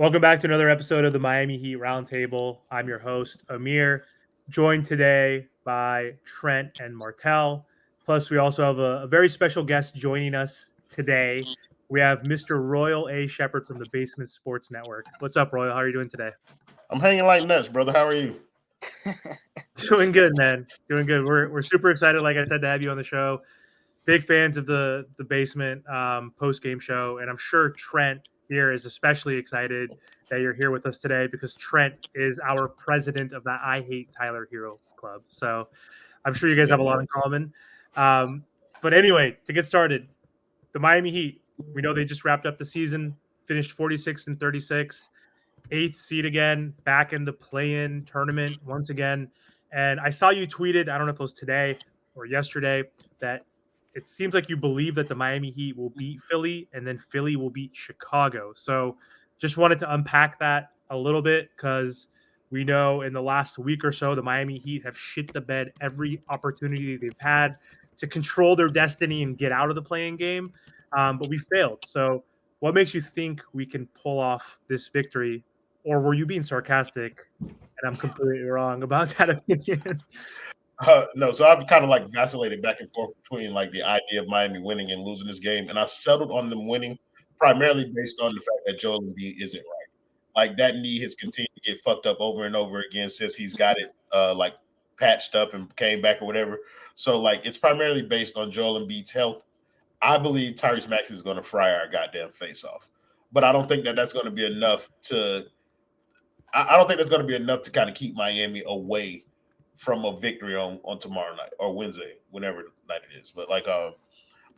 Welcome back to another episode of the Miami Heat Roundtable. I'm your host, Amir, joined today by Trent and Martel. Plus, we also have a very special guest joining us today. We have Mr. Royal A. Shepherd from the Basement Sports Network. What's up, Royal? How are you doing today? I'm hanging like nuts, brother. How are you? Doing good, man. Doing good. We're super excited, like I said, to have you on the show. Big fans of the Basement post game show, and I'm sure Trent here is especially excited that you're here with us today because Trent is our president of the I Hate Tyler Hero Club. So I'm sure you guys have a lot in common. But anyway, to get started, the Miami Heat. We know they just wrapped up the season, finished 46 and 36, eighth seed again, back in the play-in tournament once again. And I saw you tweeted, I don't know if it was today or yesterday, that it seems like you believe that the Miami Heat will beat Philly and then Philly will beat Chicago. So just wanted to unpack that a little bit because we know in the last week or so, the Miami Heat have shit the bed every opportunity they've had to control their destiny and get out of the playing game. But we failed. So what makes you think we can pull off this victory? Or were you being sarcastic and I'm completely wrong about that opinion? No, so I've kind of like vacillated back and forth between like the idea of Miami winning and losing this game, and I settled on them winning primarily based on the fact that Joel Embiid isn't right. Like that knee has continued to get fucked up over and over again since he's got it like patched up and came back or whatever. So like it's primarily based on Joel Embiid's health. I believe Tyrese Maxey is going to fry our goddamn face off, but I don't think that that's going to be enough to. I don't think that's going to be enough to kind of keep Miami away from a victory on tomorrow night or Wednesday, whenever night it is. But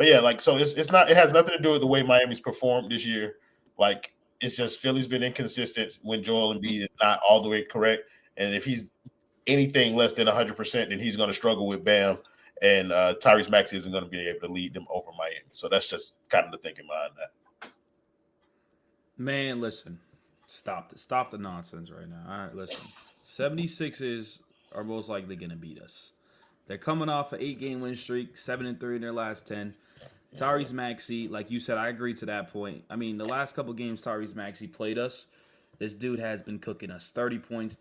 yeah, like so it's not it has nothing to do with the way Miami's performed this year. Like it's just Philly's been inconsistent when Joel Embiid is not all the way correct, and if he's anything less than 100%, then he's going to struggle with Bam, and Tyrese Maxey isn't going to be able to lead them over Miami. So that's just kind of the thinking behind that. Man, listen. Stop the nonsense right now. All right, listen. 76ers are most likely going to beat us. They're coming off an 8-game win streak, 7-3 in their last 10. Tyrese Maxey, like you said, I agree to that point. I mean, the last couple games Tyrese Maxey played us, this dude has been cooking us 30 points,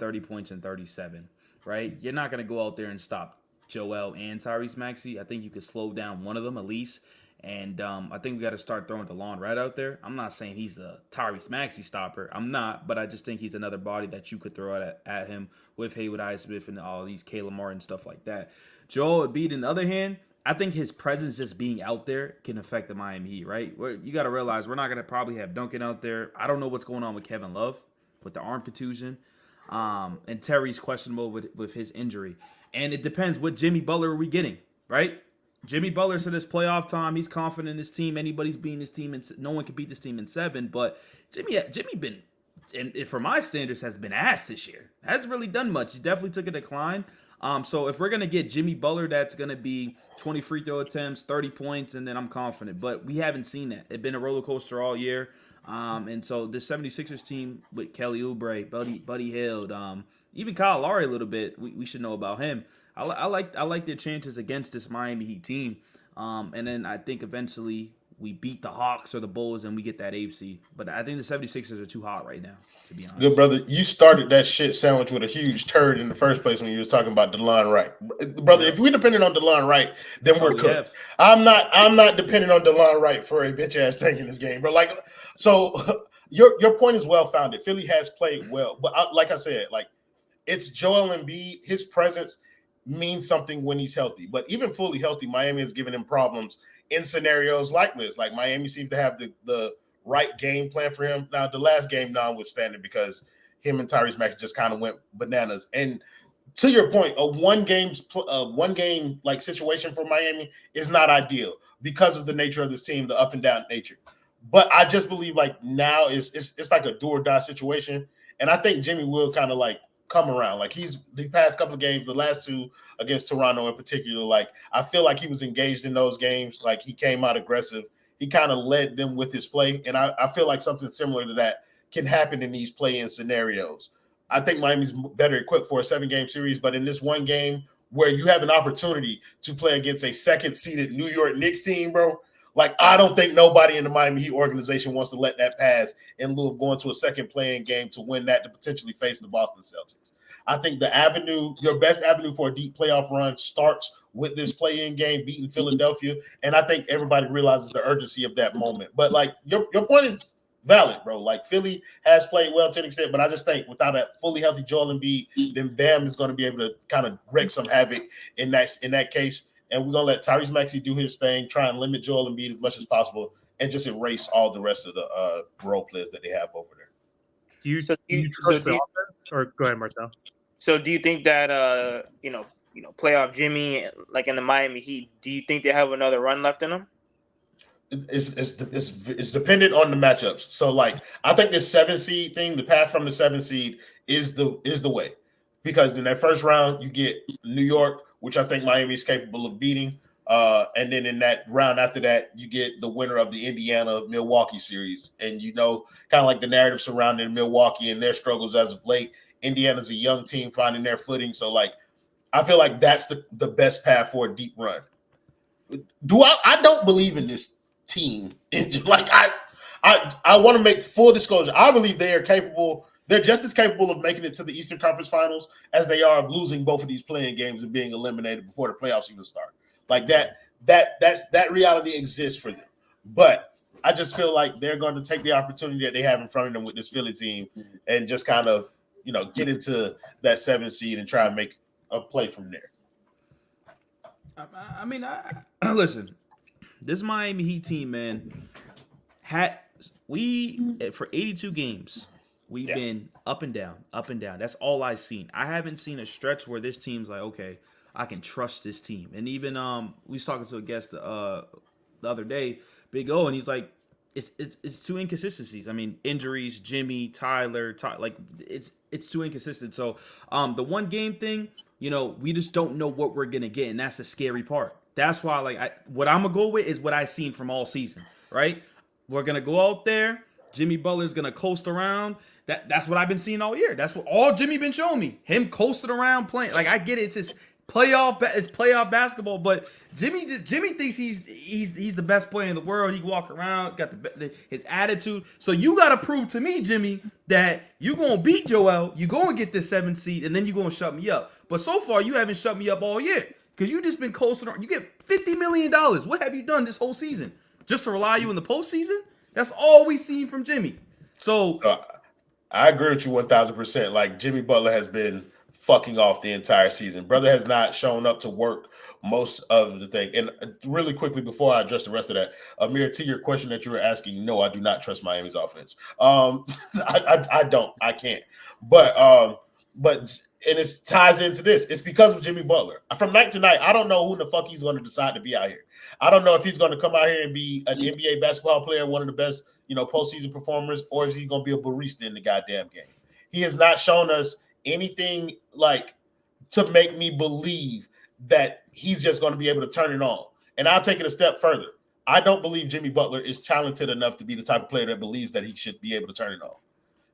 and 37, right? You're not going to go out there and stop Joel and Tyrese Maxey. I think you could slow down one of them at least. And I think we got to start throwing DeLon right out there. I'm not saying he's a Tyrese Maxey stopper. I'm not, but I just think he's another body that you could throw at him with Haywood Highsmith and all these Caleb Martin stuff like that. Joel Embiid, on the other hand, I think his presence just being out there can affect the Miami Heat, right? You got to realize we're not going to probably have Duncan out there. I don't know what's going on with Kevin Love with the arm contusion. And Terry's questionable with his injury. And it depends what Jimmy Butler are we getting, right? Jimmy Butler said it's playoff time. He's confident in his team. Anybody's beating his team, and no one can beat this team in 7. But Jimmy been, and for my standards, has been ass this year. Hasn't really done much. He definitely took a decline. So if we're gonna get Jimmy Butler, that's gonna be 20 free throw attempts, 30 points, and then I'm confident. But we haven't seen that. It's been a roller coaster all year. And so this 76ers team with Kelly Oubre, Buddy Hield, even Kyle Lowry a little bit, we should know about him. I like their chances against this Miami Heat team. And then I think eventually we beat the Hawks or the Bulls and we get that AFC. But I think the 76ers are too hot right now, to be honest. Good brother, you started that shit sandwich with a huge turd in the first place when you was talking about DeLon Wright. Brother, if we're depending on DeLon Wright, then we're cooked. I'm not depending on DeLon Wright for a bitch ass thing in this game, bro. Like, so your point is well founded. Philly has played well, but like I said, like it's Joel Embiid, his presence means something when he's healthy. But even fully healthy, Miami has given him problems in scenarios like this. Like Miami seems to have the right game plan for him. Now, the last game notwithstanding, because him and Tyrese Maxey just kind of went bananas. And to your point, a one game like situation for Miami is not ideal because of the nature of this team, the up and down nature. But I just believe like now it's like a do or die situation. And I think Jimmy will kind of like come around. Like he's the past couple of games, the last two against Toronto in particular, like I feel like he was engaged in those games. Like he came out aggressive. He kind of led them with his play. And I feel like something similar to that can happen in these play-in scenarios. I think Miami's better equipped for a 7-game series, but in this one game where you have an opportunity to play against a second-seeded New York Knicks team, bro, Like, I don't think nobody in the Miami Heat organization wants to let that pass in lieu of going to a second playing game to win that to potentially face the Boston Celtics. I think your best avenue for a deep playoff run starts with this play-in game beating Philadelphia, and I think everybody realizes the urgency of that moment. But like your point is valid, bro. Like Philly has played well to an extent, but I just think without a fully healthy Joel Embiid, then Bam is going to be able to kind of wreak some havoc in that case. And we're gonna let Tyrese Maxey do his thing, try and limit Joel Embiid as much as possible, and just erase all the rest of the role players that they have over there. Do you trust the offense? Or go ahead, Martel. So do you think that playoff Jimmy, like in the Miami Heat, do you think they have another run left in them? It's dependent on the matchups. So like I think this 7 seed thing, the path from the 7 seed is the way. Because in that first round, you get New York, which I think Miami is capable of beating. And then in that round after that, you get the winner of the Indiana-Milwaukee series. And kind of like the narrative surrounding Milwaukee and their struggles as of late. Indiana's a young team finding their footing. So like I feel like that's the best path for a deep run. I don't believe in this team. Like I want to make full disclosure. I believe they are capable. They're just as capable of making it to the Eastern Conference Finals as they are of losing both of these playing games and being eliminated before the playoffs even start. Like that reality exists for them. But I just feel like they're going to take the opportunity that they have in front of them with this Philly team and just kind of, get into that 7 seed and try and make a play from there. I mean, listen, this Miami Heat team, man, for 82 games, we've been up and down, up and down. That's all I've seen. I haven't seen a stretch where this team's like, okay, I can trust this team. And even we was talking to a guest the other day, Big O, and he's like, it's two inconsistencies. I mean, injuries, Jimmy, Tyler, like it's too inconsistent. So the one game thing, we just don't know what we're gonna get, and that's the scary part. That's why, what I'm gonna go with is what I've seen from all season, right? We're gonna go out there. Jimmy Butler's gonna coast around. That's what I've been seeing all year. That's what all Jimmy been showing me. Him coasting around playing. Like I get it. It's just it's playoff basketball. But Jimmy thinks he's the best player in the world. He can walk around, got his attitude. So you got to prove to me, Jimmy, that you gonna beat Joel. You gonna get this 7th seed, and then you gonna shut me up. But so far you haven't shut me up all year because you just been coasting around. You get $50 million. What have you done this whole season? Just to rely you in the postseason? That's all we seen from Jimmy. So I agree with you 1,000%. Like Jimmy Butler has been fucking off the entire season. Brother has not shown up to work most of the thing. And really quickly before I address the rest of that, Amir, to your question that you were asking, no, I do not trust Miami's offense. I don't. I can't. But and it ties into this. It's because of Jimmy Butler. From night to night, I don't know who the fuck he's going to decide to be out here. I don't know if he's going to come out here and be an NBA basketball player, one of the best, postseason performers, or is he going to be a barista in the goddamn game? He has not shown us anything like to make me believe that he's just going to be able to turn it on. And I'll take it a step further. I don't believe Jimmy Butler is talented enough to be the type of player that believes that he should be able to turn it on.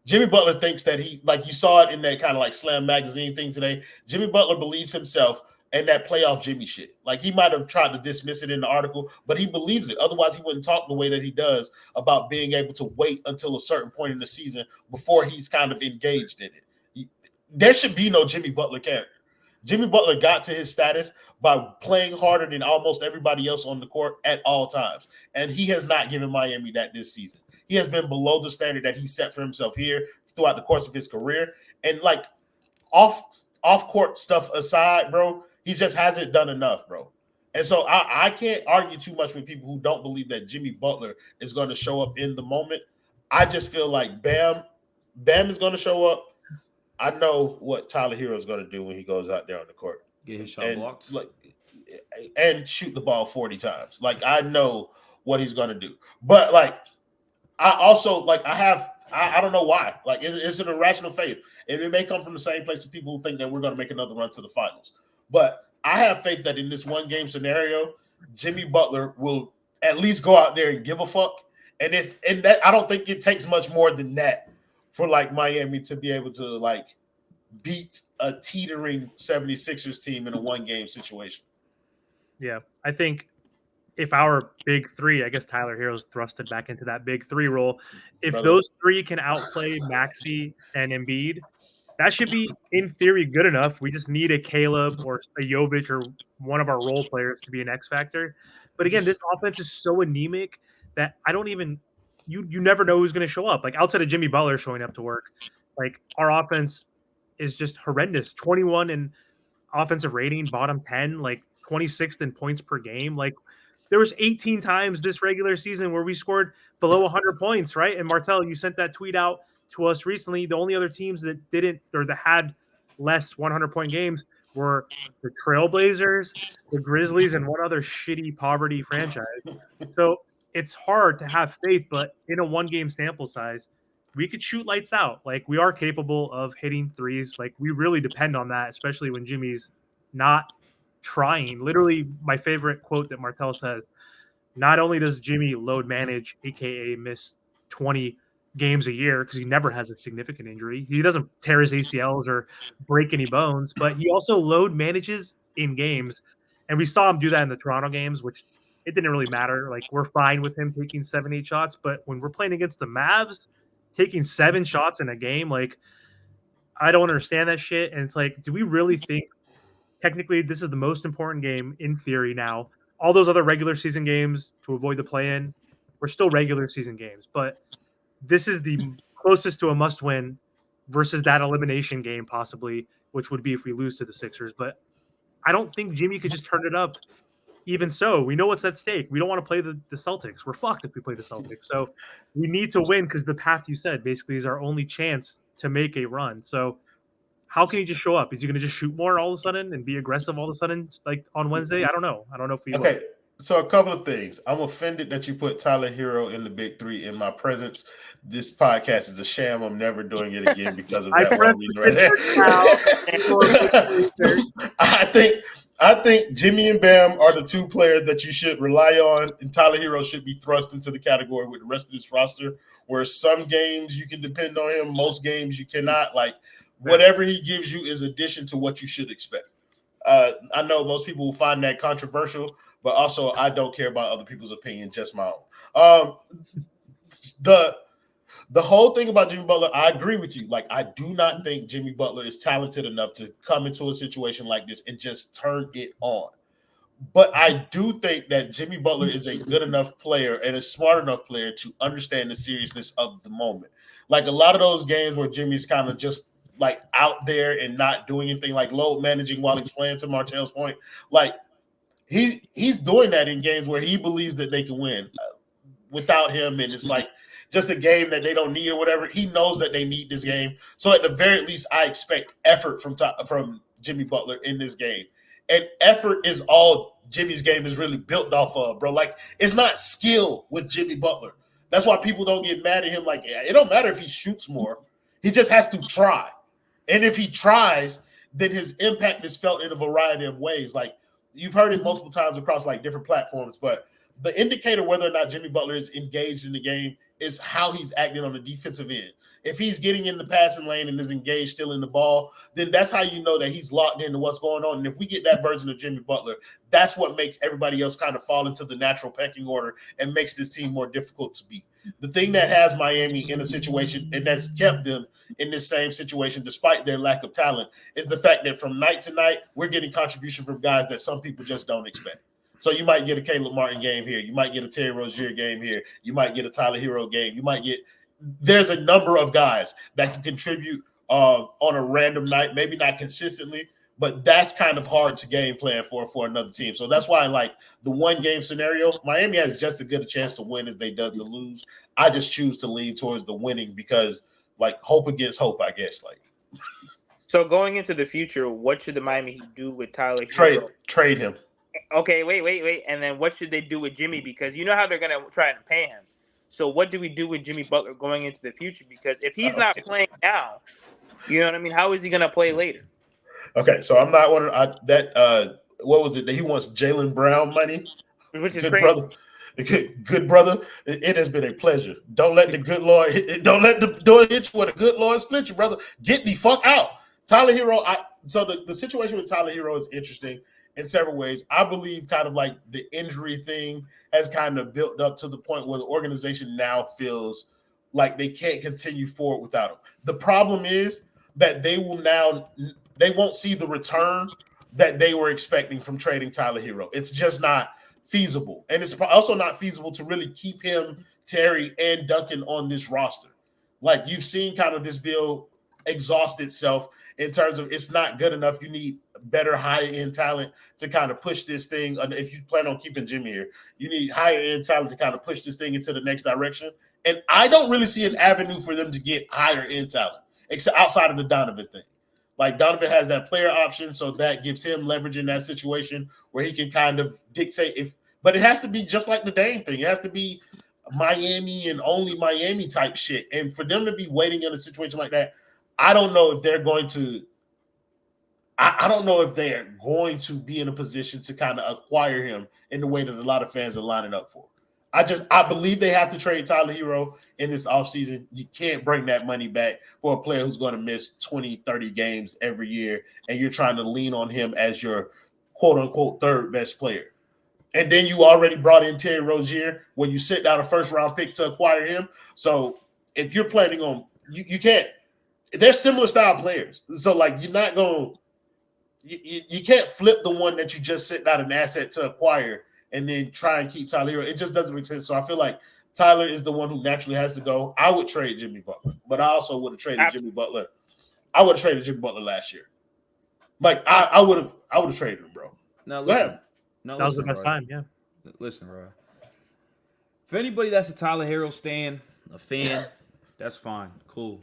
Jimmy Butler thinks that like you saw it in that kind of like Slam magazine thing today. Jimmy Butler believes himself and that playoff Jimmy shit. Like he might have tried to dismiss it in the article, but he believes it. Otherwise, he wouldn't talk the way that he does about being able to wait until a certain point in the season before he's kind of engaged in it. There should be no Jimmy Butler character. Jimmy Butler got to his status by playing harder than almost everybody else on the court at all times. And he has not given Miami that this season. He has been below the standard that he set for himself here throughout the course of his career. And like off-court stuff aside, bro, he just hasn't done enough, bro. And so I can't argue too much with people who don't believe that Jimmy Butler is going to show up in the moment. I just feel like Bam is going to show up. I know what Tyler Herro is going to do when he goes out there on the court. Get his shot blocked. And shoot the ball 40 times. Like, I know what he's going to do. But, like, I also, like, I don't know why. Like, it's an irrational faith. And it may come from the same place of people who think that we're going to make another run to the finals. But I have faith that in this one-game scenario, Jimmy Butler will at least go out there and give a fuck. And that I don't think it takes much more than that for, like, Miami to be able to, like, beat a teetering 76ers team in a one-game situation. Yeah, I think if our big three, I guess Tyler Herro's thrusted back into that big three role. If Brother. those three can outplay Maxey and Embiid, that should be, in theory, good enough. We just need a Caleb or a Jovic or one of our role players to be an X factor. But again, this offense is so anemic that I don't even you never know who's going to show up. Like outside of Jimmy Butler showing up to work, like our offense is just horrendous. 21 in offensive rating, bottom 10, like 26th in points per game. Like there was 18 times this regular season where we scored below 100 points, right? And Martel, you sent that tweet out to us recently. The only other teams that didn't or that had less 100-point games were the Trailblazers, the Grizzlies, and one other shitty poverty franchise. So it's hard to have faith, but in a one-game sample size, we could shoot lights out. Like we are capable of hitting threes. Like we really depend on that, especially when Jimmy's not trying. Literally, my favorite quote that Martel says, not only does Jimmy load manage, aka miss 20 games a year because he never has a significant injury. He doesn't tear his ACLs or break any bones, but he also load manages in games. And we saw him do that in the Toronto games, which it didn't really matter. Like we're fine with him taking 7-8 shots, but when we're playing against the Mavs, taking 7 shots in a game, like I don't understand that shit. And it's like, do we really think technically this is the most important game in theory now? All those other regular season games to avoid the play-in, we're still regular season games, but this is the closest to a must-win versus that elimination game possibly, which would be if we lose to the Sixers. But I don't think Jimmy could just turn it up. Even so, we know what's at stake. We don't want to play the Celtics. We're fucked if we play the Celtics. So we need to win because the path you said basically is our only chance to make a run. So how can he just show up? Is he going to just shoot more all of a sudden and be aggressive all of a sudden, like on Wednesday? I don't know. I don't know if he will. So a couple of things. I'm offended that you put Tyler Herro in the big three in my presence. This podcast is a sham. I'm never doing it again because of that one reason right there. I think Jimmy and Bam are the two players that you should rely on, and Tyler Herro should be thrust into the category with the rest of this roster, where some games you can depend on him, most games you cannot. Like whatever he gives you is addition to what you should expect. I know most people will find that controversial, but also I don't care about other people's opinion, just my own. The whole thing about Jimmy Butler, I agree with you. Like, I do not think Jimmy Butler is talented enough to come into a situation like this and just turn it on. But I do think that Jimmy Butler is a good enough player and a smart enough player to understand the seriousness of the moment. Like a lot of those games where Jimmy's kind of just like out there and not doing anything, like load managing while he's playing, to Martel's point, like he's doing that in games where he believes that they can win without him, and it's like just a game that they don't need or whatever. He knows that they need this game, so at the very least, I expect effort from Jimmy Butler in this game, and effort is all Jimmy's game is really built off of, bro. Like it's not skill with Jimmy Butler. That's why people don't get mad at him. Like it don't matter if he shoots more, he just has to try, and if he tries, then his impact is felt in a variety of ways. Like you've heard it multiple times across like different platforms, but the indicator whether or not Jimmy Butler is engaged in the game is how he's acting on the defensive end. If he's getting in the passing lane and is engaged still in the ball, then that's how you know that he's locked into what's going on. And if we get that version of Jimmy Butler, that's what makes everybody else kind of fall into the natural pecking order and makes this team more difficult to beat. The thing that has Miami in a situation and that's kept them in this same situation despite their lack of talent is the fact that from night to night, we're getting contribution from guys that some people just don't expect. So you might get a Caleb Martin game here. You might get a Terry Rozier game here. You might get a Tyler Herro game. You might get – there's a number of guys that can contribute on a random night, maybe not consistently, but that's kind of hard to game plan for another team. So that's why, like, the one-game scenario, Miami has just as good a chance to win as they does to lose. I just choose to lean towards the winning because, like, hope against hope, I guess. Like, so going into the future, what should the Miami Heat do with Tyler Herro? Trade him. Okay, wait. And then what should they do with Jimmy? Because you know how they're going to try and pay him. So what do we do with Jimmy Butler going into the future? Because if he's not playing now, you know what I mean? How is he going to play later? Okay, so I'm not one of that. What was it that he wants Jaylen Brown money? Which is good crazy. Brother. Good brother. It has been a pleasure. Don't let the good Lord. Don't let the door hit you. Or the good Lord split you, brother. Get the fuck out, Tyler Herro. So the situation with Tyler Herro is interesting. in several ways. I believe kind of like the injury thing has kind of built up to the point where the organization now feels like they can't continue forward without him. The problem is that they won't see the return that they were expecting from trading Tyler Herro. It's just not feasible. And it's also not feasible to really keep him, Terry, and Duncan on this roster. Like, you've seen kind of this bill exhaust itself in terms of it's not good enough. You need better higher-end talent to kind of push this thing. If you plan on keeping Jimmy here, you need higher-end talent to kind of push this thing into the next direction. And I don't really see an avenue for them to get higher-end talent, except outside of the Donovan thing. Like, Donovan has that player option, so that gives him leverage in that situation where he can kind of dictate but it has to be just like the Dame thing. It has to be Miami and only Miami type shit. And for them to be waiting in a situation like that, I don't know if they're going to be in a position to kind of acquire him in the way that a lot of fans are lining up for. I believe they have to trade Tyler Herro in this offseason. You can't bring that money back for a player who's going to miss 20, 30 games every year, and you're trying to lean on him as your quote-unquote third best player. And then you already brought in Terry Rozier when you sit down a first-round pick to acquire him. So if you're planning on – you can't – they're similar style players. So, like, you're not going – you can't flip the one that you just sent out an asset to acquire and then try and keep Tyler Herro. It just doesn't make sense. So I feel like Tyler is the one who naturally has to go. I would trade Jimmy Butler, but I also would have traded Jimmy Butler. I would have traded Jimmy Butler last year. Like, I would have traded him, bro. Now listen, that was the best time. Yeah. Listen, bro. For anybody that's a Tyler Herro a fan, that's fine, cool.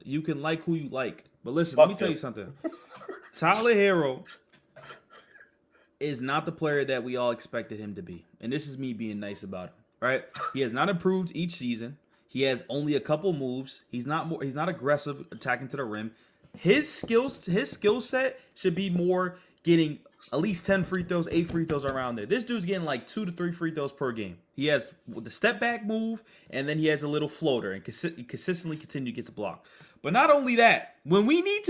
You can like who you like, but listen, let me tell you something. Tyler Herro is not the player that we all expected him to be. And this is me being nice about him, right? He has not improved each season. He has only a couple moves. He's not aggressive attacking to the rim. His skill set should be more getting at least 10 free throws, 8 free throws around there. This dude's getting like 2 to 3 free throws per game. He has the step back move, and then he has a little floater and consistently continue to get a block. But not only that, when we need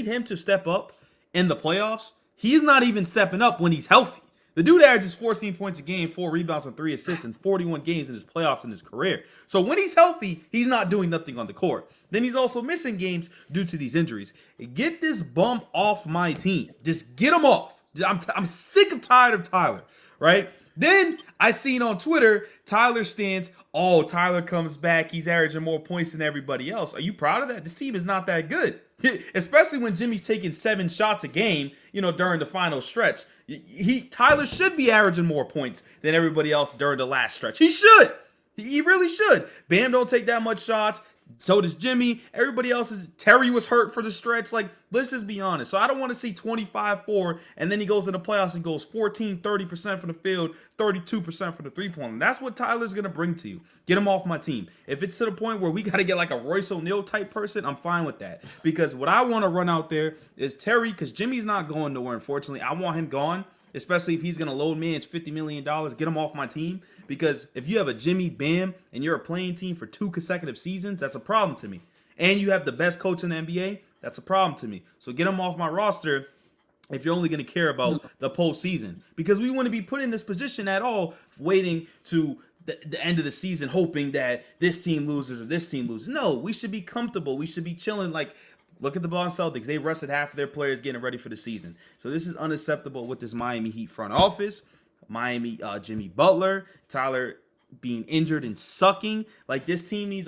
him to step up in the playoffs, he's not even stepping up when he's healthy. The dude averages 14 points a game, 4 rebounds and 3 assists in 41 games in his playoffs in his career. So when he's healthy, he's not doing nothing on the court. Then he's also missing games due to these injuries. Get this bum off my team. Just get him off. I'm sick and tired of Tyler, right? Then I seen on Twitter, Tyler stands, oh, Tyler comes back. He's averaging more points than everybody else. Are you proud of that? This team is not that good. Especially when Jimmy's taking 7 shots a game, during the final stretch. Tyler should be averaging more points than everybody else during the last stretch. He should. He really should. Bam don't take that much shots. So does Jimmy. Everybody else Terry was hurt for the stretch. Like, let's just be honest. So I don't want to see 25-4, and then he goes in the playoffs and goes 14, 30% from the field, 32% from the three-point line. That's what Tyler's going to bring to you. Get him off my team. If it's to the point where we got to get like a Royce O'Neal type person, I'm fine with that. Because what I want to run out there is Terry, because Jimmy's not going nowhere, unfortunately. I want him gone. Especially if he's going to load manage $50 million, get him off my team. Because if you have a Jimmy, Bam, and you're a playing team for 2 consecutive seasons, that's a problem to me. And you have the best coach in the NBA, that's a problem to me. So get him off my roster if you're only going to care about the postseason. Because we want to be put in this position at all, waiting to the end of the season, hoping that this team loses or this team loses. No, we should be comfortable. We should be chilling like... Look at the Boston Celtics. They rested half of their players getting ready for the season. So this is unacceptable with this Miami Heat front office. Miami, Jimmy Butler, Tyler being injured and sucking. Like, this team needs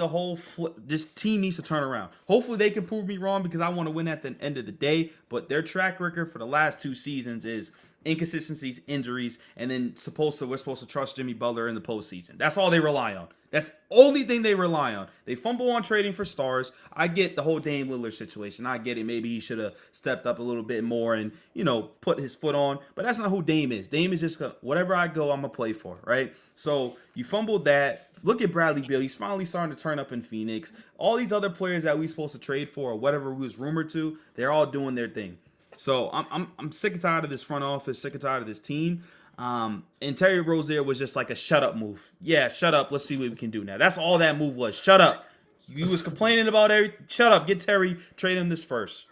this team needs to turn around. Hopefully they can prove me wrong because I want to win at the end of the day. But their track record for the last 2 seasons is inconsistencies, injuries, and then we're supposed to trust Jimmy Butler in the postseason. That's all they rely on. That's the only thing they rely on. They fumble on trading for stars. I get the whole Dame Lillard situation. I get it. Maybe he should have stepped up a little bit more and, put his foot on. But that's not who Dame is. Dame is just whatever I go, I'm going to play for, right? So you fumbled that. Look at Bradley Beal. He's finally starting to turn up in Phoenix. All these other players that we supposed to trade for or whatever we was rumored to, they're all doing their thing. So I'm sick and tired of this front office, sick and tired of this team. And Terry Rozier was just like a shut up move. Yeah, shut up. Let's see what we can do now. That's all that move was. Shut up. You was complaining about everything. Shut up. Get Terry. Trade him this first.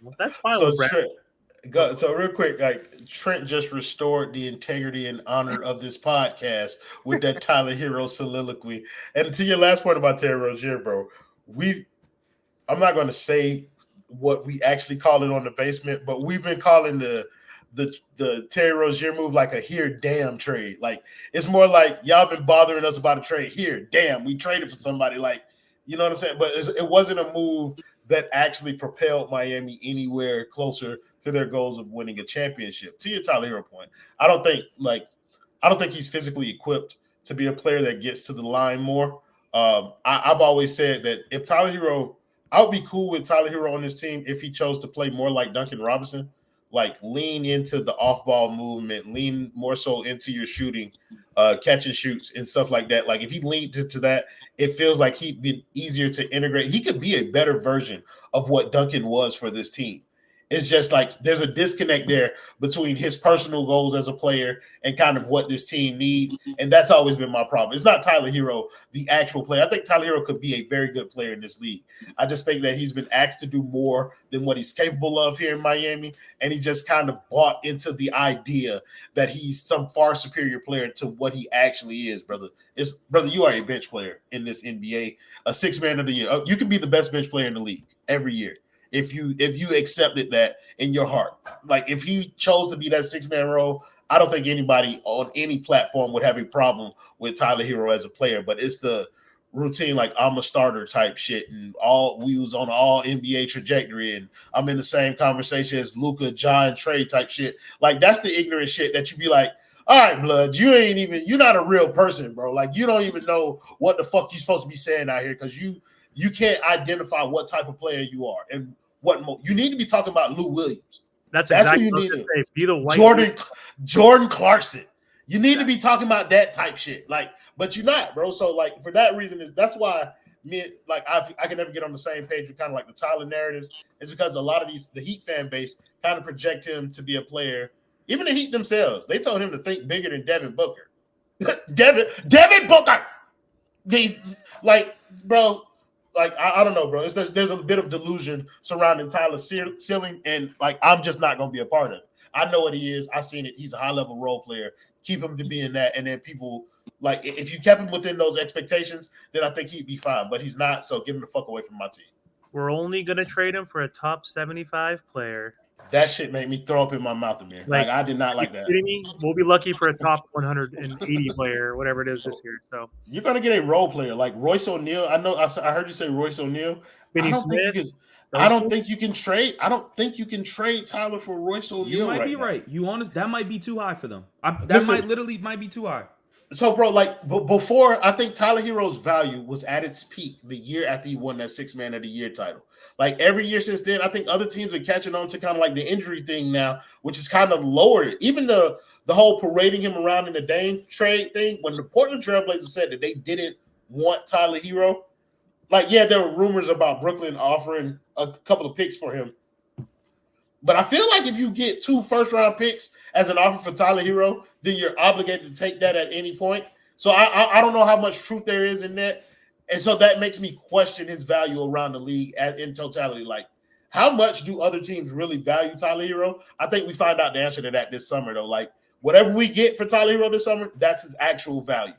Well, that's fine. So Trent, so real quick, like Trent just restored the integrity and honor of this podcast with that Tyler Herro soliloquy. And to your last point about Terry Rozier, bro, I'm not going to say what we actually call it on the basement, but we've been calling the Terry Rozier move like a here damn trade. Like it's more like y'all been bothering us about a trade. Here, damn, we traded for somebody. Like, you know what I'm saying? But it wasn't a move that actually propelled Miami anywhere closer to their goals of winning a championship. To your Tyler Herro point, I don't think he's physically equipped to be a player that gets to the line more. I've always said that if Tyler Herro, I would be cool with Tyler Herro on this team if he chose to play more like Duncan Robinson, like lean into the off-ball movement, lean more so into your shooting, catch and shoots and stuff like that. Like if he leaned into that, it feels like he'd be easier to integrate. He could be a better version of what Duncan was for this team. It's just like there's a disconnect there between his personal goals as a player and kind of what this team needs. And that's always been my problem. It's not Tyler Herro, the actual player. I think Tyler Herro could be a very good player in this league. I just think that he's been asked to do more than what he's capable of here in Miami. And he just kind of bought into the idea that he's some far superior player to what he actually is, brother. Brother, you are a bench player in this NBA, a 6 man of the year. You can be the best bench player in the league every year. If you accepted that in your heart, like if he chose to be that 6 man role, I don't think anybody on any platform would have a problem with Tyler Herro as a player. But it's the routine, like I'm a starter type shit, and we was on all NBA trajectory, and I'm in the same conversation as Luka, John, Trey type shit. Like that's the ignorant shit that you be like, all right, blood, you're not a real person, bro. Like you don't even know what the fuck you're supposed to be saying out here because you can't identify what type of player you are and what you need to be talking about. Lou Williams. That's exactly what you need to say. Be the white Jordan Clarkson. You need to be talking about that type shit. Like, but you're not, bro. So like for that reason, that's why I can never get on the same page with kind of like the Tyler narratives. It's because a lot of the Heat fan base kind of project him to be a player. Even the Heat themselves, they told him to think bigger than Devin Booker. Devin Booker. Bro. Like I don't know, bro. There's a bit of delusion surrounding Tyler's ceiling, and like I'm just not gonna be a part of it. I know what he is. I've seen it. He's a high level role player. Keep him to being that, and then people like if you kept him within those expectations, then I think he'd be fine. But he's not. So give him the fuck away from my team. We're only gonna trade him for a top 75 player. That shit made me throw up in my mouth, Amir. Like I did not like that. Kidding me? We'll be lucky for a top 180 player, whatever it is this year. So you're gonna get a role player like Royce O'Neal. I know. I heard you say Royce O'Neal. I don't think you can trade. I don't think you can trade Tyler for Royce O'Neal. You might be right. That might be too high for them. That might be too high. So, bro, like before, I think Tyler Herro's value was at its peak the year after he won that 6 man of the year title. Like every year since then, I think other teams are catching on to kind of like the injury thing now, which is kind of lowered it. Even the whole parading him around in the Dame trade thing, when the Portland Trailblazers said that they didn't want Tyler Herro, like, yeah, there were rumors about Brooklyn offering a couple of picks for him. But I feel like if you get 2 first-round picks as an offer for Tyler Herro, then you're obligated to take that at any point. So I don't know how much truth there is in that. And so that makes me question his value around the league in totality. Like, how much do other teams really value Tyler Herro? I think we find out the answer to that this summer, though. Like, whatever we get for Tyler Herro this summer, that's his actual value.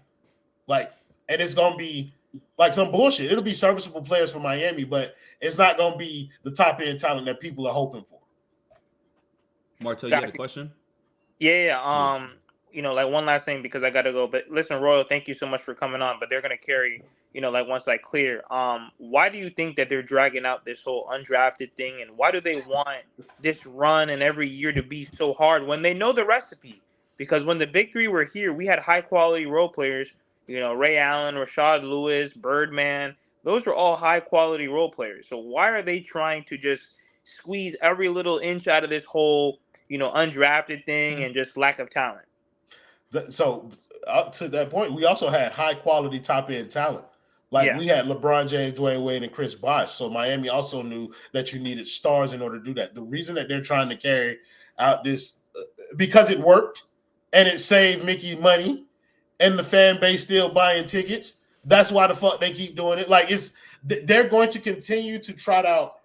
Like, and it's going to be like some bullshit. It'll be serviceable players for Miami, but it's not going to be the top-end talent that people are hoping for. Martel, you had a question? Yeah. Like one last thing because I gotta go. But listen, Royal, thank you so much for coming on. But they're gonna carry, once I clear. Why do you think that they're dragging out this whole undrafted thing, and why do they want this run and every year to be so hard when they know the recipe? Because when the big three were here, we had high quality role players. Ray Allen, Rashad Lewis, Birdman. Those were all high quality role players. So why are they trying to just squeeze every little inch out of this whole undrafted thing and just lack of talent? So up to that point, we also had high quality top end talent. Like we had LeBron James, Dwayne Wade, and Chris Bosh. So Miami also knew that you needed stars in order to do that. The reason that they're trying to carry out this because it worked and it saved Mickey money and the fan base still buying tickets. That's why the fuck they keep doing it. Like they're going to continue to trot out.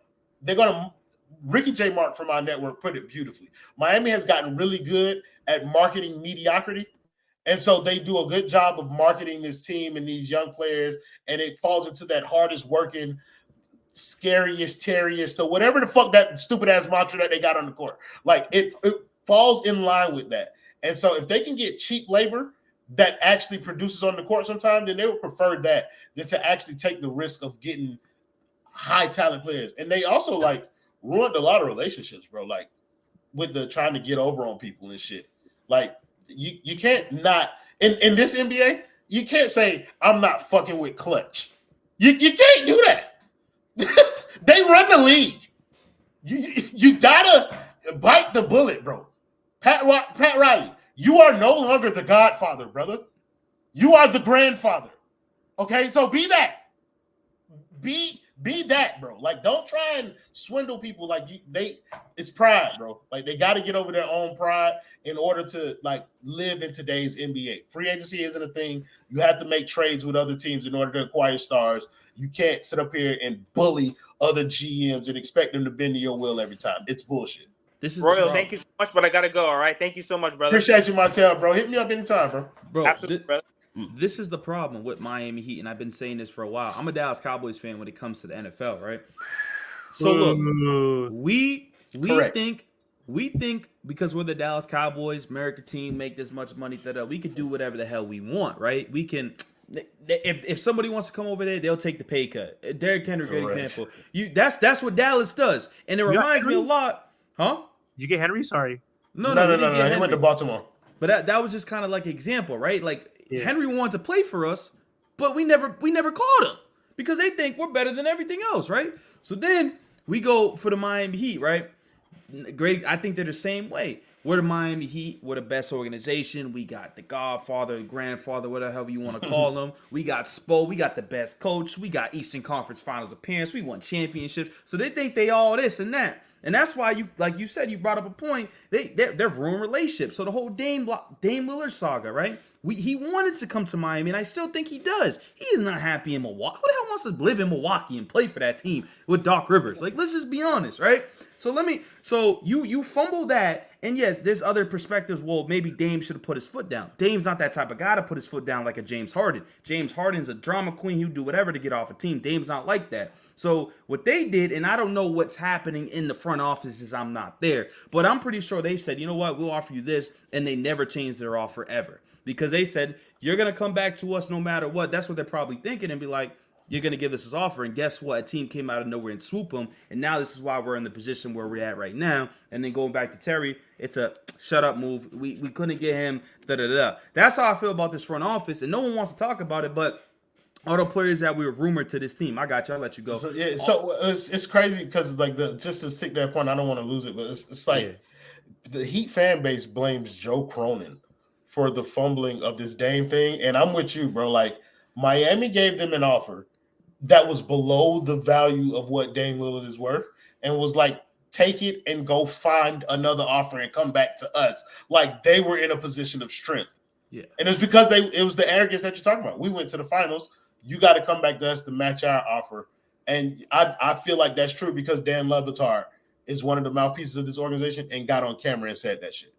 Ricky J. Mark from our network put it beautifully. Miami has gotten really good at marketing mediocrity. And so they do a good job of marketing this team and these young players, and it falls into that hardest working, scariest, terriest, or whatever the fuck that stupid ass mantra that they got on the court. Like it falls in line with that. And so if they can get cheap labor that actually produces on the court sometime, then they would prefer that than to actually take the risk of getting high talent players. And they also like ruined a lot of relationships, bro. Like with the trying to get over on people and shit. Like you can't not in this NBA, you can't say I'm not fucking with Clutch. You can't do that. They run the league. You gotta bite the bullet, bro. Pat Riley, you are no longer the godfather, brother. You are the grandfather. Okay, so be that. Be that, bro. Like, don't try and swindle people. Like it's pride, bro. Like they got to get over their own pride in order to like live in today's NBA. Free agency isn't a thing. You have to make trades with other teams in order to acquire stars. You can't sit up here and bully other GMs and expect them to bend to your will every time. It's bullshit. This is Royal. Thank you so much, but I gotta go. All right, thank you so much, brother. Appreciate you, Martel, bro. Hit me up anytime, bro. Bro, absolutely, brother. This is the problem with Miami Heat, and I've been saying this for a while. I'm a Dallas Cowboys fan when it comes to the NFL, right? So look, we think because we're the Dallas Cowboys, American team, make this much money that we can do whatever the hell we want, right? We can. If somebody wants to come over there, they'll take the pay cut. Derrick Henry, great example. That's what Dallas does, and it reminds me a lot, huh? Did you get Henry? Sorry. No. He went to Baltimore. But that was just kind of like an example, right? Like Henry wanted to play for us, but we never called him because they think we're better than everything else, right? So then we go for the Miami Heat, right? Great. I think they're the same way. We're the Miami Heat. We're the best organization. We got the godfather, grandfather, whatever you want to call them. We got Spo. We got the best coach. We got Eastern Conference Finals appearance. We won championships. So they think they all this and that. And that's why you, like you said, you brought up a point. They're ruined relationships. So the whole Dame Lillard saga, right? He wanted to come to Miami, and I still think he does. He is not happy in Milwaukee. Who the hell wants to live in Milwaukee and play for that team with Doc Rivers? Like, let's just be honest, right? So you fumble that, and yes, there's other perspectives. Well, maybe Dame should have put his foot down. Dame's not that type of guy to put his foot down like a James Harden. James Harden's a drama queen. He'll do whatever to get off a team. Dame's not like that. So what they did, and I don't know what's happening in the front office as I'm not there, but I'm pretty sure they said, you know what, we'll offer you this, and they never changed their offer ever. Because they said, you're going to come back to us no matter what. That's what they're probably thinking and be like, you're going to give us this offer. And guess what? A team came out of nowhere and swooped them. And now this is why we're in the position where we're at right now. And then going back to Terry, it's a shut up move. We couldn't get him, da-da-da. That's how I feel about this front office. And no one wants to talk about it, but all the players that we were rumored to this team. I got you. I'll let you go. So it's crazy because like just to stick that point, I don't want to lose it, but it's like the Heat fan base blames Joe Cronin for the fumbling of this Dame thing. And I'm with you, bro. Like Miami gave them an offer that was below the value of what Dame Lillard is worth and was like, take it and go find another offer and come back to us. Like they were in a position of strength. Yeah. And it's because it was the arrogance that you're talking about. We went to the finals. You got to come back to us to match our offer. And I feel like that's true because Dan Le Batard is one of the mouthpieces of this organization and got on camera and said that shit.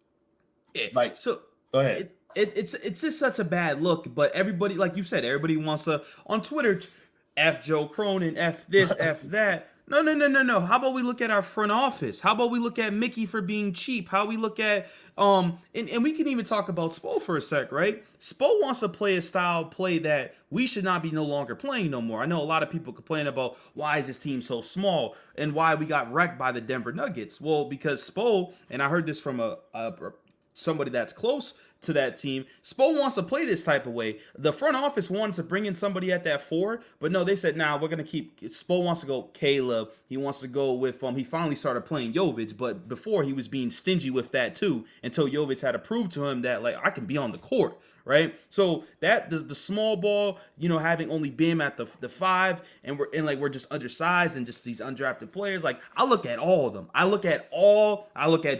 Yeah. Like, so go ahead. It's just such a bad look, but everybody, like you said, everybody wants to, on Twitter, F Joe Cronin, F this, F that. No. How about we look at our front office? How about we look at Mickey for being cheap? How we look at, and we can even talk about Spo for a sec, right? Spo wants to play a style play that we should not be no longer playing no more. I know a lot of people complain about why is this team so small and why we got wrecked by the Denver Nuggets. Well, because Spo, and I heard this from somebody that's close to that team, Spo wants to play this type of way. The front office wanted to bring in somebody at that 4, but no, they said, nah, we're going to keep, Spo wants to go Caleb. He wants to go with, he finally started playing Jovic, but before he was being stingy with that too, until Jovic had to prove to him that, like, I can be on the court. Right, so that the small ball, having only Bam at the 5, and we're just undersized and just these undrafted players. Like I look at all of them. I look at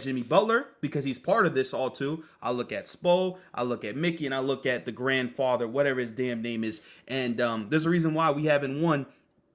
Jimmy Butler because he's part of this all too. I look at Spo. I look at Mickey, and I look at the grandfather, whatever his damn name is. And there's a reason why we haven't won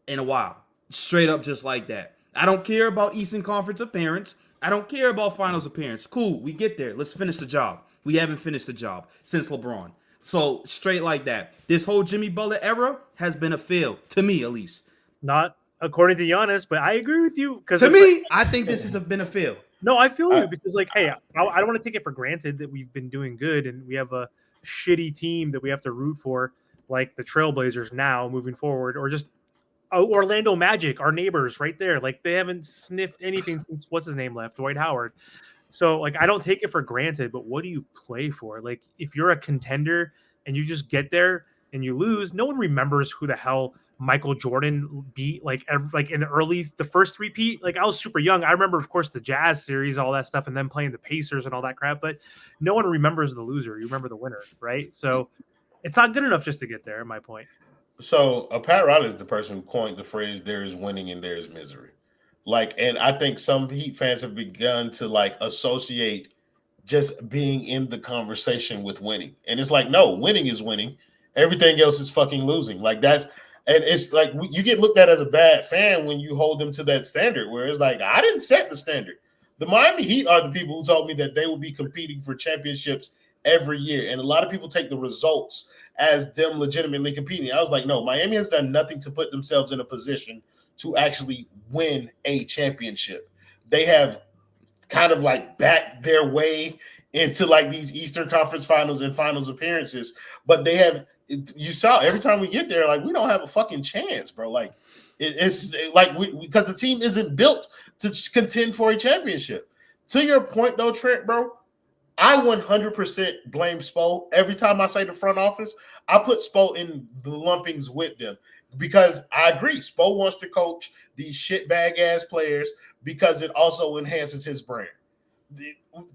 in a while. Straight up, just like that. I don't care about Eastern Conference appearance. I don't care about finals appearance. Cool, we get there. Let's finish the job. We haven't finished the job since LeBron. So straight like that. This whole Jimmy Butler era has been a fail, to me at least. Not according to Giannis, but I agree with you. To me, I think this has been a fail. No, I feel you because, like, hey, I don't want to take it for granted that we've been doing good and we have a shitty team that we have to root for, like the Trailblazers now moving forward, or just Orlando Magic, our neighbors right there. Like, they haven't sniffed anything since what's his name left, Dwight Howard. So, like, I don't take it for granted, but what do you play for? Like, if you're a contender and you just get there and you lose, no one remembers who the hell Michael Jordan beat. Like in the first repeat. Like, I was super young. I remember, of course, the Jazz series, all that stuff, and then playing the Pacers and all that crap. But no one remembers the loser. You remember the winner, right? So it's not good enough just to get there. My point. So Pat Riley is the person who coined the phrase "there is winning and there is misery." Like, and I think some Heat fans have begun to like associate just being in the conversation with winning. And it's like, no, winning is winning. Everything else is fucking losing. Like, that's, and it's like you get looked at as a bad fan when you hold them to that standard, where it's like, I didn't set the standard. The Miami Heat are the people who told me that they will be competing for championships every year. And a lot of people take the results as them legitimately competing. I was like, no, Miami has done nothing to put themselves in a position to actually win a championship. They have kind of like backed their way into like these Eastern Conference finals and finals appearances, but they have, you saw every time we get there, like, we don't have a fucking chance, bro. Like, it's like because the team isn't built to contend for a championship. To your point though, Trent, bro, I 100% blame Spo. Every time I say the front office, I put Spo in the lumpings with them because I agree. Spo wants to coach these shitbag ass players because it also enhances his brand.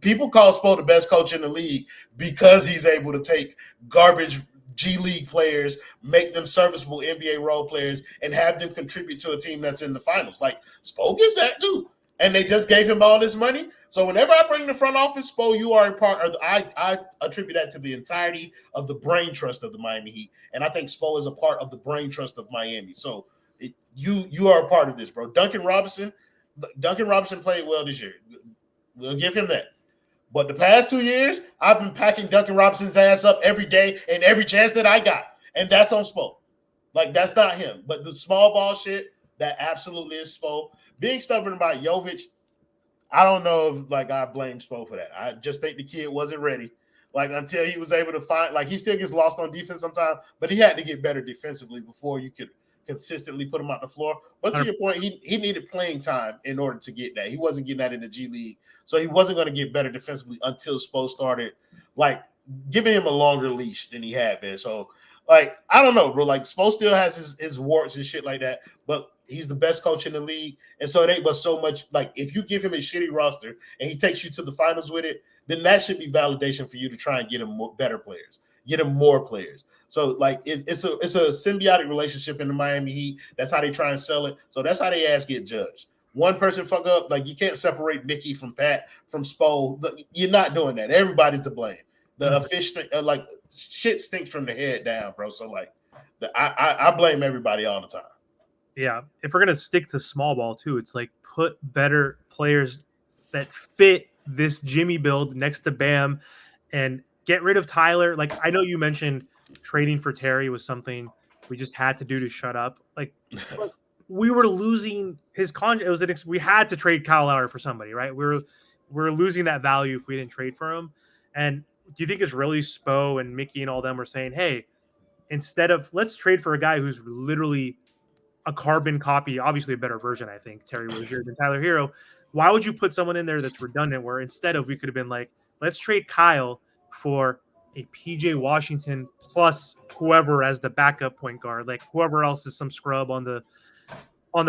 People call Spo the best coach in the league because he's able to take garbage G League players, make them serviceable NBA role players, and have them contribute to a team that's in the finals. Like, Spo gets that too. And they just gave him all this money. So whenever I bring the front office, Spo, you are a part of I attribute that to the entirety of the brain trust of the Miami Heat. And I think Spo is a part of the brain trust of Miami. So you are a part of this, bro. Duncan Robinson played well this year. We'll give him that. But the past 2 years, I've been packing Duncan Robinson's ass up every day and every chance that I got. And that's on Spo. Like, that's not him. But the small ball shit, that absolutely is Spo. Being stubborn about Jovic, I don't know if, like, I blame Spo for that. I just think the kid wasn't ready. Like, until he was able to find, like, he still gets lost on defense sometimes, but he had to get better defensively before you could consistently put him on the floor. But to your point, he needed playing time in order to get that. He wasn't getting that in the G League. So he wasn't going to get better defensively until Spo started, like, giving him a longer leash than he had been. So, like, I don't know, bro. Like, Spo still has his warts and shit like that, but he's the best coach in the league. And so it ain't but so much. Like, if you give him a shitty roster and he takes you to the finals with it, then that should be validation for you to try and get him better players, get him more players. So, like, it's a symbiotic relationship in the Miami Heat. That's how they try and sell it. So that's how they ass get judged. One person fuck up, like, you can't separate Mickey from Pat, from Spo. You're not doing that. Everybody's to blame. The fish, like, shit stinks from the head down, bro. So, like, I blame everybody all the time. Yeah, if we're gonna stick to small ball too, it's like put better players that fit this Jimmy build next to Bam, and get rid of Tyler. Like, I know you mentioned trading for Terry was something we just had to do to shut up. Like, we were losing his contract. It was we had to trade Kyle Lowry for somebody, right? We were losing that value if we didn't trade for him. And do you think it's really Spo and Mickey and all them were saying, hey, instead of, let's trade for a guy who's literally a carbon copy, obviously a better version, I think, Terry Rozier than Tyler Herro. Why would you put someone in there that's redundant, where instead of, we could have been like, let's trade Kyle for a PJ Washington plus whoever as the backup point guard, like whoever else is some scrub on the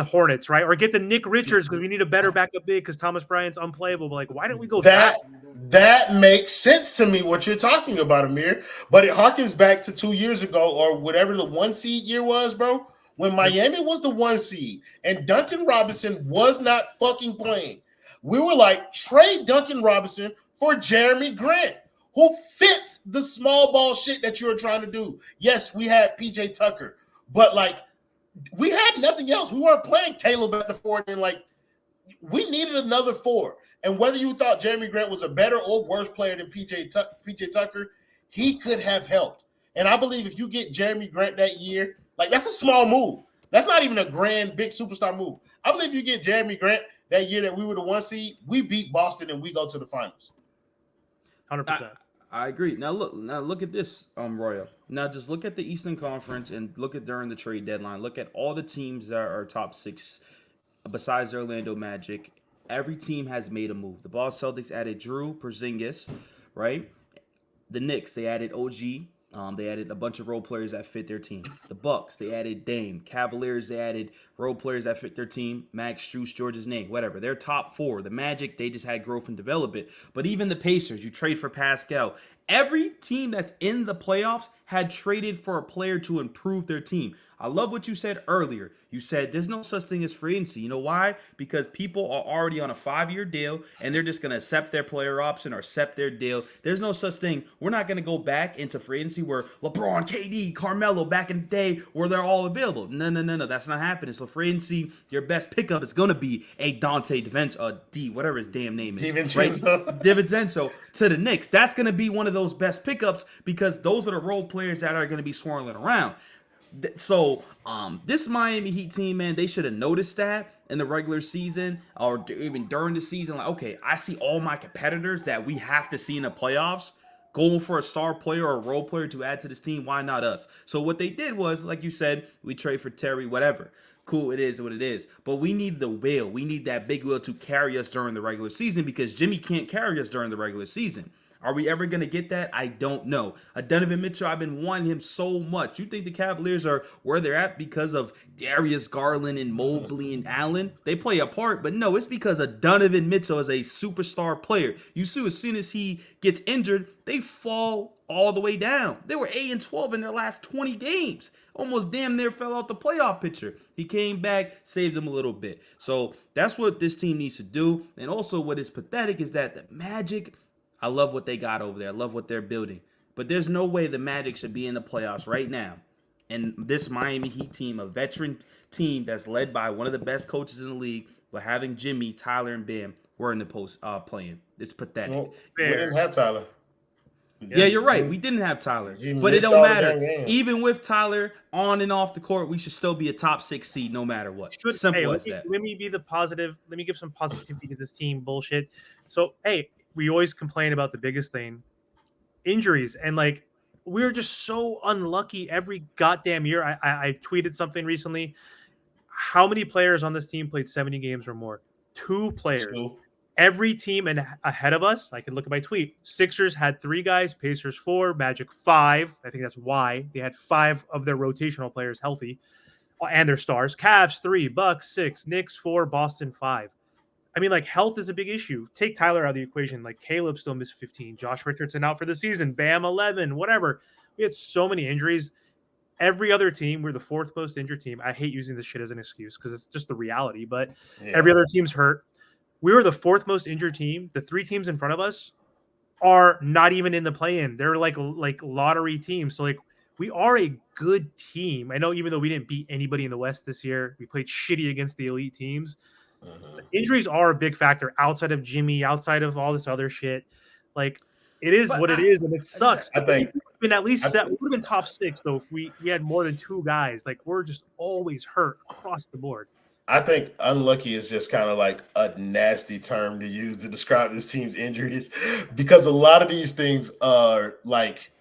Hornets, right? Or get the Nick Richards because we need a better backup big because Thomas Bryant's unplayable. But, like, why didn't we go that? That makes sense to me, what you're talking about, Amir. But it harkens back to 2 years ago, or whatever the 1 seed year was, bro. When Miami was the 1 seed and Duncan Robinson was not fucking playing, we were like, trade Duncan Robinson for Jeremy Grant, who fits the small ball shit that you were trying to do. Yes, we had PJ Tucker, but, like, we had nothing else. We weren't playing Caleb at the 4 and, like, we needed another 4. And whether you thought Jeremy Grant was a better or worse player than PJ Tucker, he could have helped. And I believe if you get Jeremy Grant that year, like that's a small move. That's not even a grand, big superstar move. I believe you get Jeremy Grant that year that we were the 1 seed, we beat Boston and we go to the finals. 100%. I agree. Now look at this, Royal. Now just look at the Eastern Conference and look at during the trade deadline. Look at all the teams that are top 6 besides the Orlando Magic. Every team has made a move. The Boston Celtics added Drew Porzingis, right? The Knicks, they added OG. They added a bunch of role players that fit their team. The Bucks, they added Dame. Cavaliers, they added role players that fit their team. Max Strus, George's name, whatever. They're top 4. The Magic, they just had growth and development. But even the Pacers, you trade for Pascal. Every team that's in the playoffs had traded for a player to improve their team. I love what you said earlier. You said there's no such thing as free agency. You know why? Because people are already on a 5-year deal and they're just going to accept their player option or accept their deal. There's no such thing. We're not going to go back into free agency where LeBron, KD, Carmelo back in the day where they're all available. No. That's not happening. So free agency, your best pickup is going to be a Dante DiVincenzo, whatever his damn name is. DiVincenzo to the Knicks. That's going to be one of those best pickups because those are the role players that are going to be swirling around. So this Miami Heat team, man, they should have noticed that in the regular season or even during the season. Like, okay, I see all my competitors that we have to see in the playoffs going for a star player or a role player to add to this team. Why not us? So what they did was, like you said, we trade for Terry, whatever. Cool, it is what it is. But we need the will. We need that big will to carry us during the regular season because Jimmy can't carry us during the regular season. Are we ever going to get that? I don't know. Donovan Mitchell, I've been wanting him so much. You think the Cavaliers are where they're at because of Darius Garland and Mobley and Allen? They play a part, but no, it's because of Donovan Mitchell as a superstar player. You see, as soon as he gets injured, they fall all the way down. They were 8-12 in their last 20 games. Almost damn near fell out the playoff picture. He came back, saved them a little bit. So that's what this team needs to do. And also what is pathetic is that the Magic, I love what they got over there. I love what they're building. But there's no way the Magic should be in the playoffs right now. And this Miami Heat team, a veteran team that's led by one of the best coaches in the league, but having Jimmy, Tyler, and Bam, we're in the post playing. It's pathetic. Well, we didn't have Tyler. Yeah, you're right. We didn't have Tyler. But it don't matter. Even with Tyler on and off the court, we should still be a top 6 seed no matter what. Simple as that. Let me be the positive. Let me give some positivity to this team bullshit. So, hey, we always complain about the biggest thing, injuries. And like, we're just so unlucky every goddamn year. I tweeted something recently. How many players on this team played 70 games or more? 2 players. 2. Every team ahead of us, I can look at my tweet. Sixers had 3 guys, Pacers 4, Magic 5. I think that's why they had 5 of their rotational players healthy and their stars. Cavs 3, Bucks 6, Knicks 4, Boston 5. I mean, like, health is a big issue. Take Tyler out of the equation. Like, Caleb still missed 15. Josh Richardson out for the season. Bam 11, whatever. We had so many injuries. Every other team, we're the 4th most injured team. I hate using this shit as an excuse because it's just the reality, but every other team's hurt. We were the 4th most injured team. The 3 teams in front of us are not even in the play-in. They're like lottery teams. So, like, we are a good team. I know even though we didn't beat anybody in the West this year, we played shitty against the elite teams. Injuries are a big factor outside of Jimmy, outside of all this other shit. Like, it is what it is, and it sucks. I think we've been at least set. We would have been top 6 though if we had more than 2 guys. Like, we're just always hurt across the board. I think unlucky is just kind of like a nasty term to use to describe this team's injuries because a lot of these things are like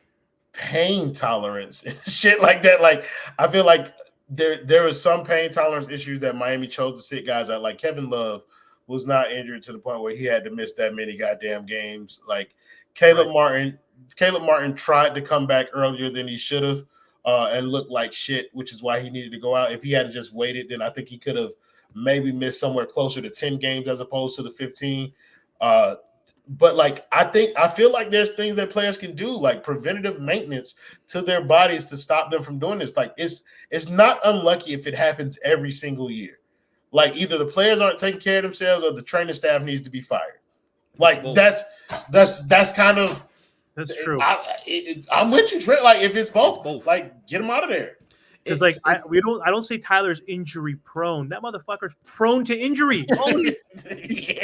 pain tolerance and shit like that. Like, I feel like there was some pain tolerance issues that Miami chose to sit guys out. Like Kevin Love was not injured to the point where he had to miss that many goddamn games. Like Caleb Martin tried to come back earlier than he should have. And looked like shit, which is why he needed to go out. If he had just waited, then I think he could have maybe missed somewhere closer to 10 games as opposed to the 15. But like, I feel like there's things that players can do, like preventative maintenance to their bodies to stop them from doing this. Like, it's not unlucky if it happens every single year. Like, either the players aren't taking care of themselves or the training staff needs to be fired. Like, that's kind of. That's true. I'm with you, Trent. Like, if it's both, like, get them out of there. Because I don't say Tyler's injury prone. That motherfucker's prone to injury. You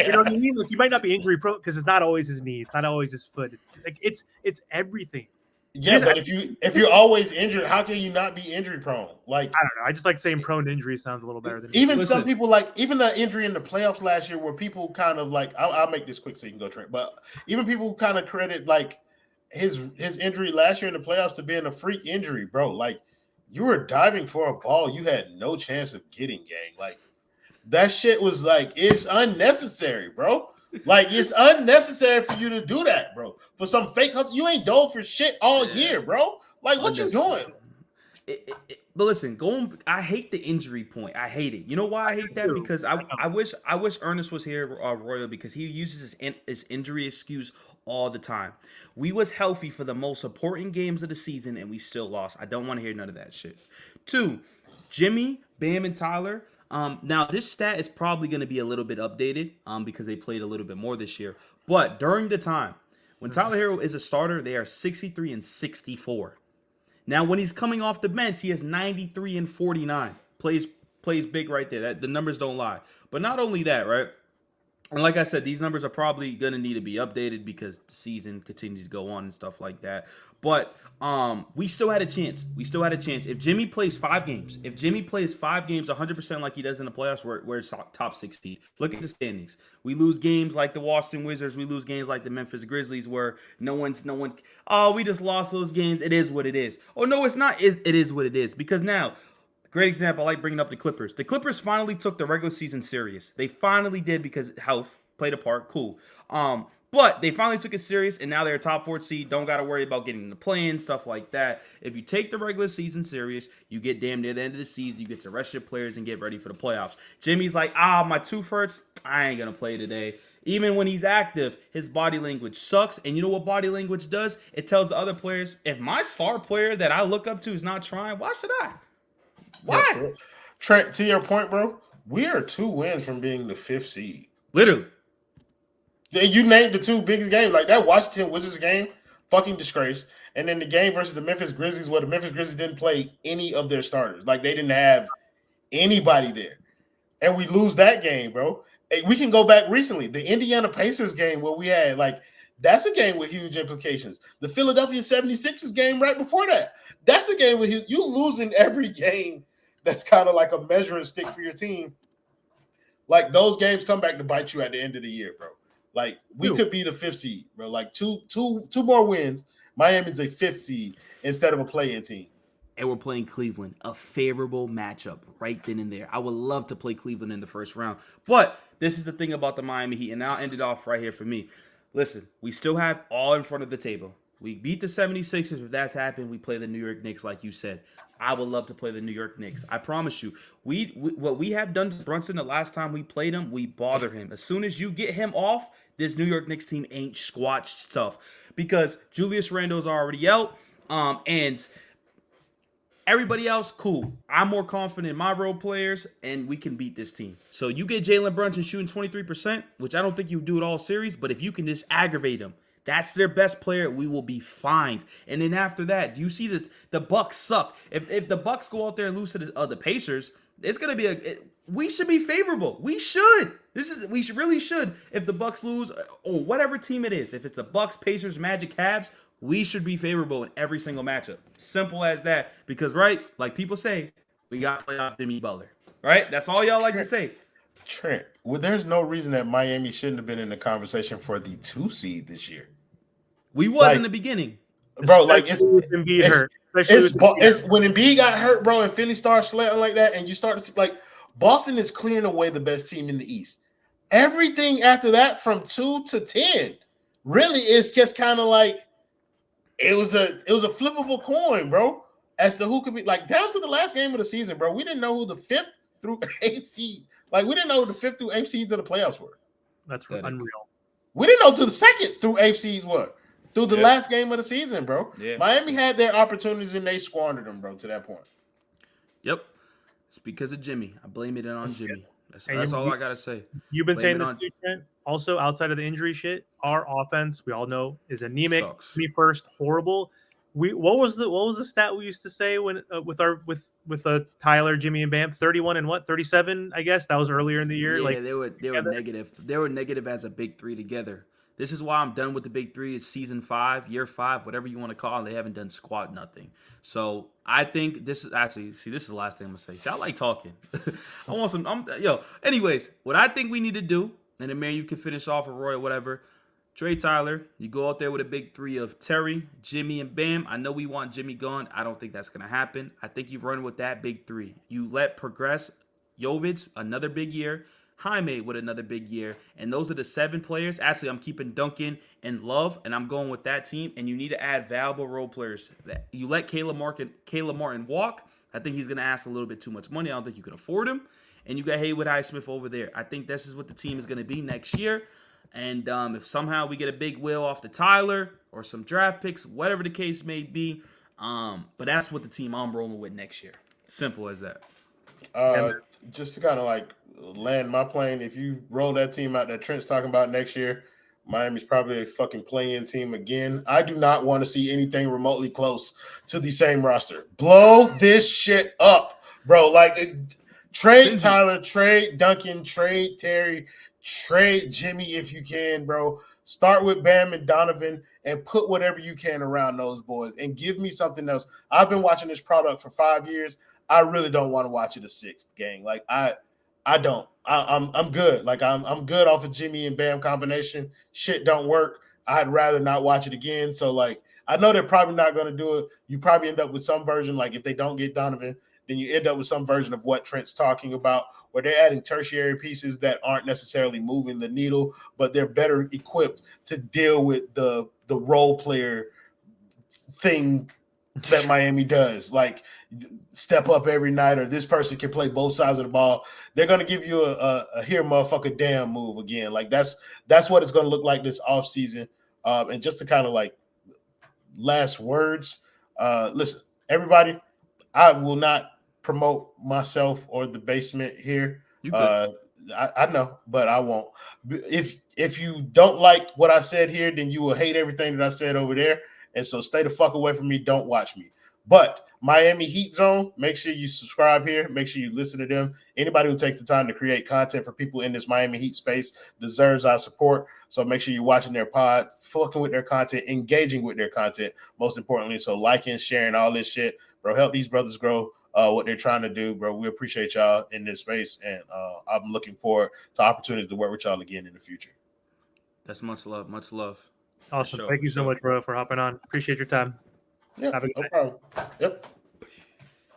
know what I mean? Like, he might not be injury prone because it's not always his knee, it's not always his foot. It's like it's everything. Yeah, but if you're always injured, how can you not be injury prone? Like, I don't know. I just like saying prone to injury sounds a little better than even some people like even the injury in the playoffs last year, where people kind of like I'll make this quick so you can go Trent. But even people kind of credit like his injury last year in the playoffs to being a freak injury, bro. Like, you were diving for a ball you had no chance of getting, gang. Like, that shit was like, it's unnecessary, bro. Like, it's unnecessary for you to do that, bro. For some fake hustle, you ain't dove for shit all year, bro. Like, what you doing? But listen, I hate the injury point. I hate it. You know why I hate that? Because I wish Ernest was here, Royal, because he uses his injury excuse all the time. We was healthy for the most important games of the season, and we still lost. I don't want to hear none of that shit. 2, Jimmy, Bam, and Tyler. Now this stat is probably going to be a little bit updated because they played a little bit more this year. But during the time when Tyler Herro is a starter, they are 63 and 64. Now when he's coming off the bench, he has 93 and 49. Plays big right there. The numbers don't lie. But not only that, right? And like I said, these numbers are probably going to need to be updated because the season continues to go on and stuff like that. But we still had a chance. If Jimmy plays 5 games, 100% like he does in the playoffs, we're top 60. Look at the standings. We lose games like the Washington Wizards. We lose games like the Memphis Grizzlies where no one, we just lost those games. It is what it is. Oh, no, it's not. It is what it is. Because now, great example, I like bringing up the Clippers. The Clippers finally took the regular season serious. They finally did because health played a part. Cool. But they finally took it serious, and now they're a top 4 seed. Don't got to worry about getting the play-in, stuff like that. If you take the regular season serious, you get damn near the end of the season, you get to rest your players and get ready for the playoffs. Jimmy's like, my tooth hurts. I ain't going to play today. Even when he's active, his body language sucks. And you know what body language does? It tells the other players, if my star player that I look up to is not trying, why should I? Why? Yes, Trent, to your point, bro, we are 2 wins from being the 5th seed. Literally. You named the 2 biggest games. Like that Washington Wizards game, fucking disgrace. And then the game versus the Memphis Grizzlies, where the Memphis Grizzlies didn't play any of their starters. Like, they didn't have anybody there. And we lose that game, bro. We can go back recently. The Indiana Pacers game where we had, like, that's a game with huge implications. The Philadelphia 76ers game right before that. That's a game with you losing every game that's kind of like a measuring stick for your team. Like, those games come back to bite you at the end of the year, bro. Like, we could be the 5th seed, bro. Like, two more wins. Miami's a 5th seed instead of a play-in team. And we're playing Cleveland, a favorable matchup right then and there. I would love to play Cleveland in the first round. But this is the thing about the Miami Heat, and I'll end it off right here for me. Listen, we still have all in front of the table. We beat the 76ers. If that's happened, we play the New York Knicks like you said. I would love to play the New York Knicks. I promise you. What we have done to Brunson the last time we played him, we bother him. As soon as you get him off, this New York Knicks team ain't squatched stuff. Because Julius Randle's already out. And everybody else, cool. I'm more confident in my role players, and we can beat this team. So you get Jalen Brunson shooting 23%, which I don't think you do it all series, but if you can just aggravate them, that's their best player, we will be fine. And then after that, do you see this? The Bucks suck. If the Bucks go out there and lose to the Pacers, it's gonna be we should be favorable. We should. We really should. If the Bucks lose, or whatever team it is, if it's the Bucks, Pacers, Magic, Cavs, we should be favorable in every single matchup. Simple as that. Because, right, like people say, we got playoff Jimmy Butler. Right? That's all y'all like to say. Trent, well, there's no reason that Miami shouldn't have been in the conversation for the 2 seed this year. We was in the beginning. Bro, like, it's when Embiid got hurt, bro, and Philly starts sweating like that, and you start to see, like, Boston is clearing away the best team in the East. Everything after that from 2 to 10 really is just kind of like it was a flippable coin, bro, as to who could be, like, down to the last game of the season, bro. We didn't know who the 5th through 8th seed, like, we didn't know who the 5th through 8th seeds of the playoffs were. That's unreal. We didn't know who the 2nd through 8th seeds were through the last game of the season, bro. Yeah. Miami had their opportunities and they squandered them, bro, to that point. Yep. It's because of Jimmy. I blame it on Jimmy. That's all I got to say. You've been saying this too, Trent. Also, outside of the injury shit, our offense, we all know, is anemic. Me first, horrible. what was the stat we used to say when with Tyler, Jimmy, and Bam? 31 and what? 37, I guess. That was earlier in the year. Yeah, Like they were negative. They were negative as a big three together. This is why I'm done with the big three. It's season 5, year 5, whatever you want to call it. They haven't done squat nothing. So I think this is actually this is the last thing I'm gonna say. See, I like talking. I want some. Anyways, what I think we need to do, and then man, you can finish off with Roy or whatever. Trey Tyler, you go out there with a big three of Terry, Jimmy, and Bam. I know we want Jimmy gone. I don't think that's gonna happen. I think you run with that big three. You let progress Jovic, another big year. Jaime with another big year. And those are the 7 players. Actually, I'm keeping Duncan and Love, and I'm going with that team. And you need to add valuable role players. You let Caleb Martin walk. I think he's going to ask a little bit too much money. I don't think you can afford him. And you got Haywood Highsmith over there. I think this is what the team is going to be next year. And if somehow we get a big wheel off the Tyler or some draft picks, whatever the case may be, but that's what the team I'm rolling with next year. Simple as that. Just to kind of like land my plane, if you roll that team out that Trent's talking about next year, Miami's probably a fucking play-in team again. I do not want to see anything remotely close to the same roster. Blow this shit up, bro. Like, trade Tyler, trade Duncan, trade Terry, trade Jimmy if you can, bro. Start with Bam and Donovan and put whatever you can around those boys and give me something else. I've been watching this product for 5 years. I really don't want to watch it a 6th, gang. Like I don't. I'm good. Like I'm good off of Jimmy and Bam combination. Shit don't work. I'd rather not watch it again. So like I know they're probably not going to do it. You probably end up with some version. Like if they don't get Donovan, then you end up with some version of what Trent's talking about, where they're adding tertiary pieces that aren't necessarily moving the needle, but they're better equipped to deal with the role player thing that Miami does, like step up every night, or this person can play both sides of the ball. They're going to give you a here motherfucker damn move again. Like that's what it's going to look like this offseason. And just to kind of like last words, listen, everybody, I will not promote myself or the basement here. I know, but I won't. If you don't like what I said here, then you will hate everything that I said over there. And so stay the fuck away from me. Don't watch me. But Miami Heat Zone, make sure you subscribe here. Make sure you listen to them. Anybody who takes the time to create content for people in this Miami Heat space deserves our support. So make sure you're watching their pod, fucking with their content, engaging with their content, most importantly. So liking, sharing, all this shit. Bro, help these brothers grow what they're trying to do, bro. We appreciate y'all in this space. And I'm looking forward to opportunities to work with y'all again in the future. That's much love. Much love. Awesome. Thank you so much, bro, for hopping on. Appreciate your time. Yeah, no problem. Yep.